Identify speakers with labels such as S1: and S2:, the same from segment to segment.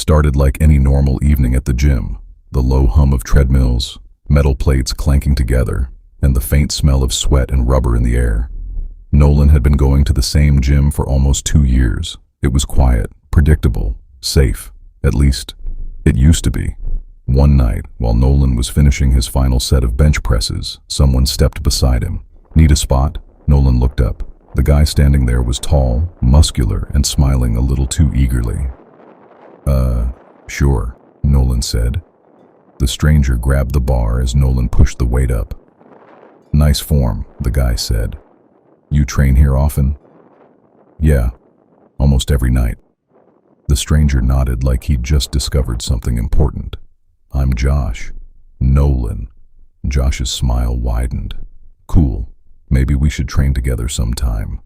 S1: started like any normal evening at the gym. The low hum of treadmills, metal plates clanking together, and the faint smell of sweat and rubber in the air. Nolan had been going to the same gym for almost 2 years. It was quiet, predictable, safe. At least, it used to be. One night, while Nolan was finishing his final set of bench presses, someone stepped beside him. "Need a spot?" Nolan looked up. The guy standing there was tall, muscular, and smiling a little too eagerly. Sure," Nolan said. The stranger grabbed the bar as Nolan pushed the weight up. "Nice form," the guy said. "You train here often?" "Yeah, almost every night." The stranger nodded like he'd just discovered something important. "I'm Josh." "Nolan." Josh's smile widened. "Cool. Maybe we should train together sometime."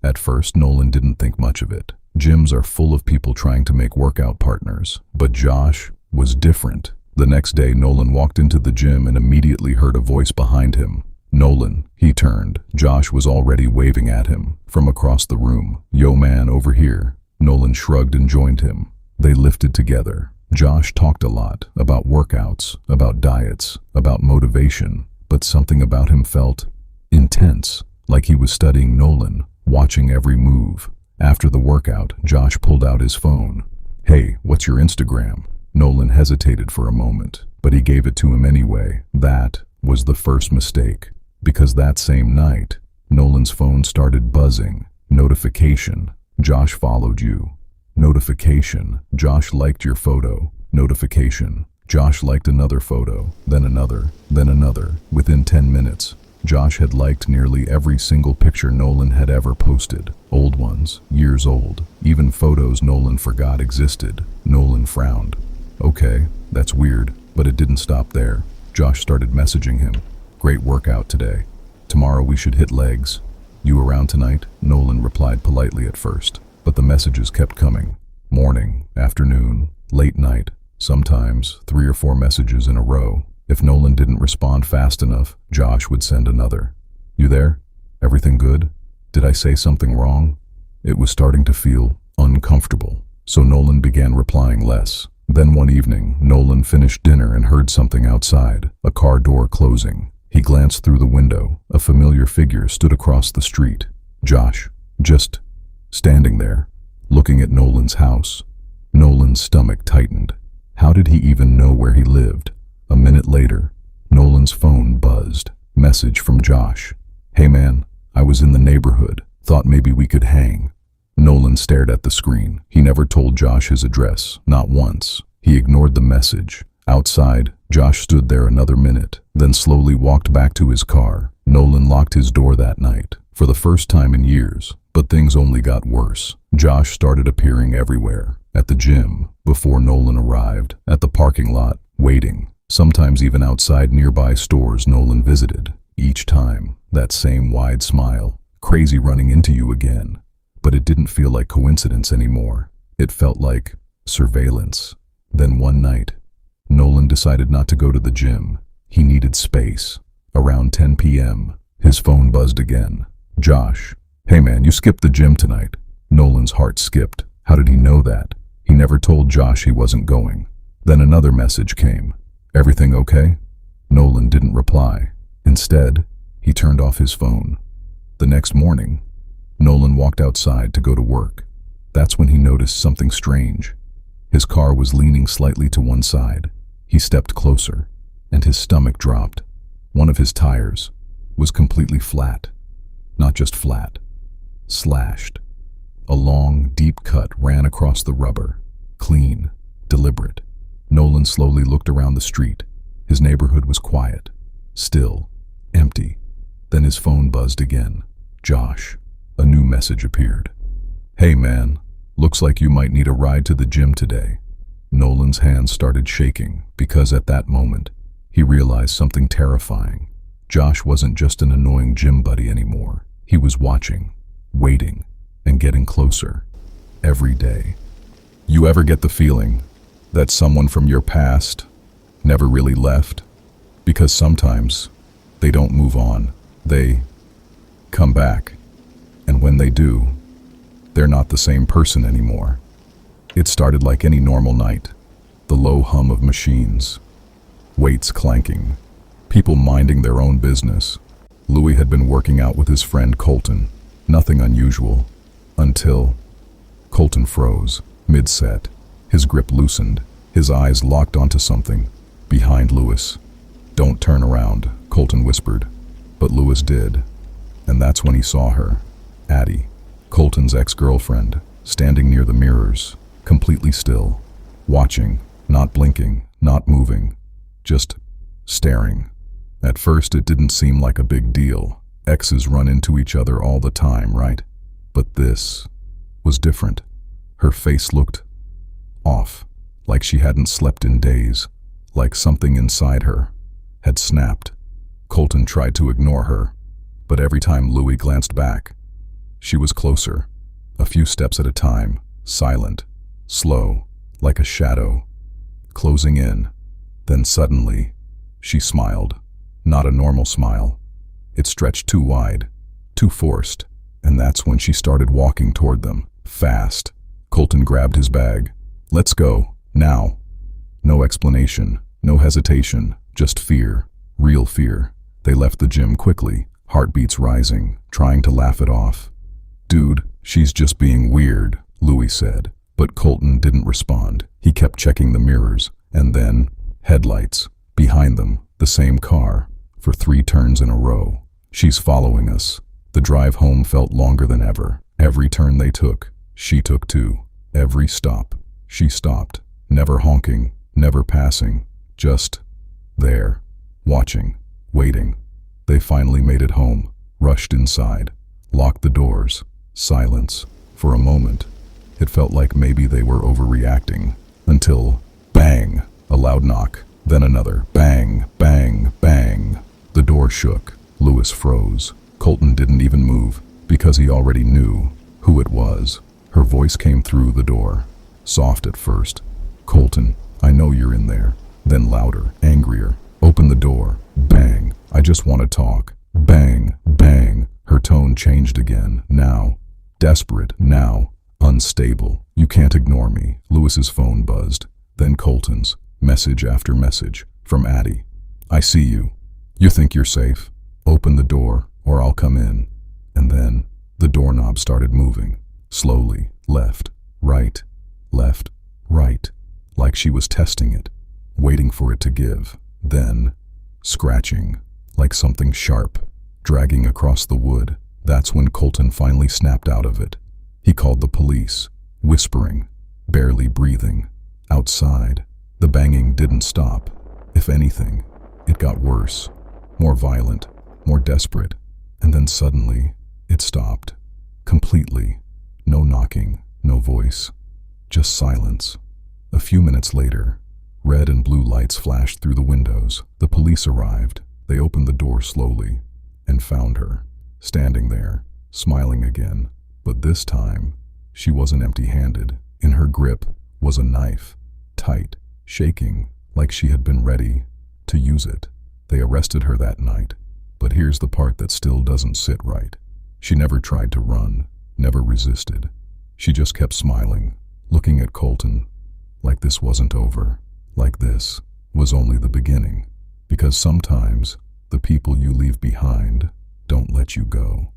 S1: At first, Nolan didn't think much of it. Gyms are full of people trying to make workout partners. But Josh was different. The next day, Nolan walked into the gym and immediately heard a voice behind him. "Nolan." He turned. Josh was already waving at him from across the room. "Yo man, over here." Nolan shrugged and joined him. They lifted together. Josh talked a lot about workouts, about diets, about motivation, but something about him felt intense, like he was studying Nolan, watching every move. After the workout, Josh pulled out his phone. "Hey, what's your Instagram?" Nolan hesitated for a moment, but he gave it to him anyway. That was the first mistake, because that same night, Nolan's phone started buzzing. Notification. "Josh followed you." Notification. "Josh liked your photo." Notification. "Josh liked another photo, then another, then another." Within 10 minutes, Josh had liked nearly every single picture Nolan had ever posted. Old ones, years old, even photos Nolan forgot existed. Nolan frowned. "Okay, that's weird," but it didn't stop there. Josh started messaging him. "Great workout today. Tomorrow we should hit legs. You around tonight?" Nolan replied politely at first, but the messages kept coming. Morning, afternoon, late night, sometimes 3 or 4 messages in a row. If Nolan didn't respond fast enough, Josh would send another. "You there? Everything good? Did I say something wrong?" It was starting to feel uncomfortable, so Nolan began replying less. Then one evening, Nolan finished dinner and heard something outside, a car door closing. He glanced through the window. A familiar figure stood across the street. Josh, just standing there, looking at Nolan's house. Nolan's stomach tightened. How did he even know where he lived? A minute later, Nolan's phone buzzed. Message from Josh. "Hey man, I was in the neighborhood. Thought maybe we could hang." Nolan stared at the screen. He never told Josh his address, not once. He ignored the message. Outside, Josh stood there another minute, then slowly walked back to his car. Nolan locked his door that night, for the first time in years, but things only got worse. Josh started appearing everywhere. At the gym, before Nolan arrived, at the parking lot, waiting. Sometimes even outside nearby stores Nolan visited. Each time, that same wide smile. "Crazy running into you again." But it didn't feel like coincidence anymore. It felt like surveillance. Then one night, Nolan decided not to go to the gym. He needed space. Around 10 p.m., his phone buzzed again. "Josh, hey man, you skipped the gym tonight." Nolan's heart skipped. How did he know that? He never told Josh he wasn't going. Then another message came. "Everything okay?" Nolan didn't reply. Instead, he turned off his phone. The next morning, Nolan walked outside to go to work. That's when he noticed something strange. His car was leaning slightly to one side. He stepped closer, and his stomach dropped. One of his tires was completely flat. Not just flat, slashed. A long, deep cut ran across the rubber. Clean, deliberate. Nolan slowly looked around the street. His neighborhood was quiet, still, empty. Then his phone buzzed again. "Josh." A new message appeared. "Hey man, looks like you might need a ride to the gym today." Nolan's hands started shaking because at that moment, he realized something terrifying. Josh wasn't just an annoying gym buddy anymore. He was watching, waiting, and getting closer. Every day. You ever get the feeling that someone from your past never really left? Because sometimes they don't move on. They come back. And when they do, they're not the same person anymore. It started like any normal night. The low hum of machines, weights clanking, people minding their own business. Louis had been working out with his friend Colton. Nothing unusual. Until Colton froze, mid-set. His grip loosened. His eyes locked onto something. Behind Louis. "Don't turn around," Colton whispered. But Louis did. And that's when he saw her. Addie, Colton's ex-girlfriend, standing near the mirrors, completely still. Watching, not blinking, not moving. Just staring. At first it didn't seem like a big deal. Exes run into each other all the time, right? But this was different. Her face looked off, like she hadn't slept in days, like something inside her had snapped. Colton tried to ignore her, but every time Louis glanced back, she was closer, a few steps at a time, silent, slow, like a shadow, closing in. Then suddenly, she smiled. Not a normal smile. It stretched too wide, too forced, and that's when she started walking toward them, fast. Colton grabbed his bag. "Let's go, now." No explanation, no hesitation, just fear, real fear. They left the gym quickly, heartbeats rising, trying to laugh it off. "Dude, she's just being weird," Louis said. But Colton didn't respond. He kept checking the mirrors, and then headlights. Behind them, the same car, for 3 turns in a row. "She's following us." The drive home felt longer than ever. Every turn they took, she took too. Every stop, she stopped. Never honking, never passing. Just there, watching, waiting. They finally made it home, rushed inside, locked the doors. Silence. For a moment, it felt like maybe they were overreacting. Until, bang, a loud knock. Then another, bang, bang, bang. The door shook. Louis froze. Colton didn't even move, because he already knew who it was. Her voice came through the door, soft at first. "Colton, I know you're in there." Then louder, angrier. "Open the door." Bang. "I just want to talk." Bang, bang. Her tone changed again, now desperate, now unstable. "You can't ignore me." Louis's phone buzzed. Then Colton's. Message after message. From Addie. "I see you. You think you're safe? Open the door, or I'll come in." And then the doorknob started moving. Slowly, left, right, like she was testing it, waiting for it to give. Then, scratching, like something sharp, dragging across the wood. That's when Colton finally snapped out of it. He called the police, whispering, barely breathing. Outside, the banging didn't stop. If anything, it got worse, more violent, more desperate. And then suddenly, it stopped. Completely. No knocking, no voice. Just silence. A few minutes later, red and blue lights flashed through the windows. The police arrived. They opened the door slowly and found her, standing there, smiling again. But this time, she wasn't empty-handed. In her grip was a knife, tight, shaking, like she had been ready to use it. They arrested her that night. But here's the part that still doesn't sit right. She never tried to run, never resisted. She just kept smiling, looking at Colton, like this wasn't over, like this was only the beginning. Because sometimes the people you leave behind don't let you go.